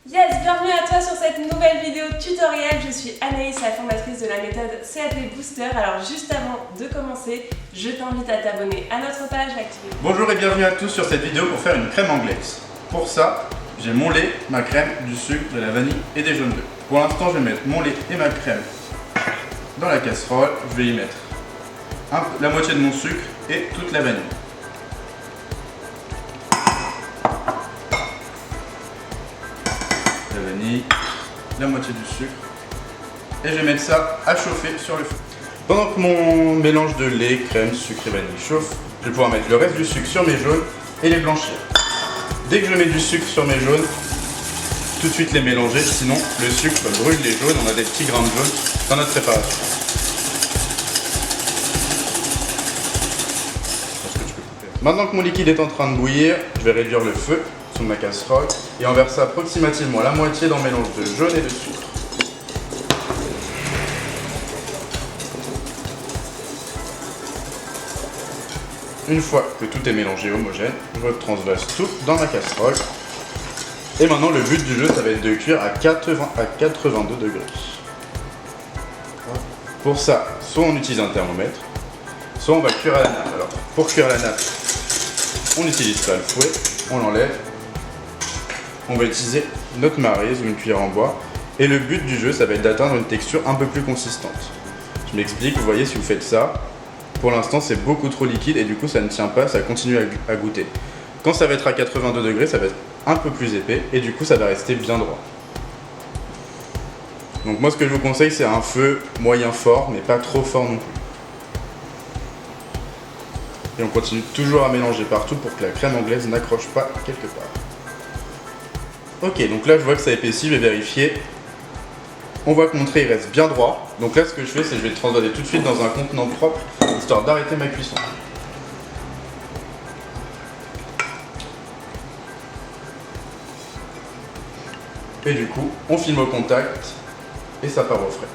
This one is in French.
Yes, bienvenue à toi sur cette nouvelle vidéo tutoriel. Je suis Anaïs, la fondatrice de la méthode CAP Booster. Alors juste avant de commencer, je t'invite à t'abonner à notre page, activer. Bonjour et bienvenue à tous sur cette vidéo pour faire une crème anglaise. Pour ça, j'ai mon lait, ma crème, du sucre, de la vanille et des jaunes d'œufs. Pour l'instant, je vais mettre mon lait et ma crème dans la casserole. Je vais y mettre la moitié de mon sucre et toute la vanille. La vanille, la moitié du sucre, et je vais mettre ça à chauffer sur le feu. Pendant que mon mélange de lait, crème, sucre et vanille chauffe, je vais pouvoir mettre le reste du sucre sur mes jaunes et les blanchir. Dès que je mets du sucre sur mes jaunes, tout de suite les mélanger, sinon le sucre brûle les jaunes, on a des petits grains de jaune dans notre préparation. Maintenant que mon liquide est en train de bouillir, je vais réduire le feu sur ma casserole et en verser approximativement la moitié dans le mélange de jaune et de sucre. Une fois que tout est mélangé homogène, je transvase tout dans ma casserole. Et maintenant le but du jeu, ça va être de cuire à 82 degrés. Pour ça, soit on utilise un thermomètre, soit on va cuire à la nappe. Alors pour cuire à la nappe, on n'utilise pas le fouet, on l'enlève. On va utiliser notre maryse ou une cuillère en bois. Et le but du jeu, ça va être d'atteindre une texture un peu plus consistante. Je m'explique, vous voyez, si vous faites ça, pour l'instant c'est beaucoup trop liquide et du coup ça ne tient pas, ça continue à goûter. Quand ça va être à 82 degrés, ça va être un peu plus épais et du coup ça va rester bien droit. Donc moi ce que je vous conseille, c'est un feu moyen fort, mais pas trop fort non plus. Et on continue toujours à mélanger partout pour que la crème anglaise n'accroche pas quelque part. Ok, donc là je vois que ça épaissit, je vais vérifier. On voit que mon trait il reste bien droit. Donc là ce que je fais, c'est que je vais le transvaser tout de suite dans un contenant propre, histoire d'arrêter ma cuisson. Et du coup, on filme au contact et ça part au frais.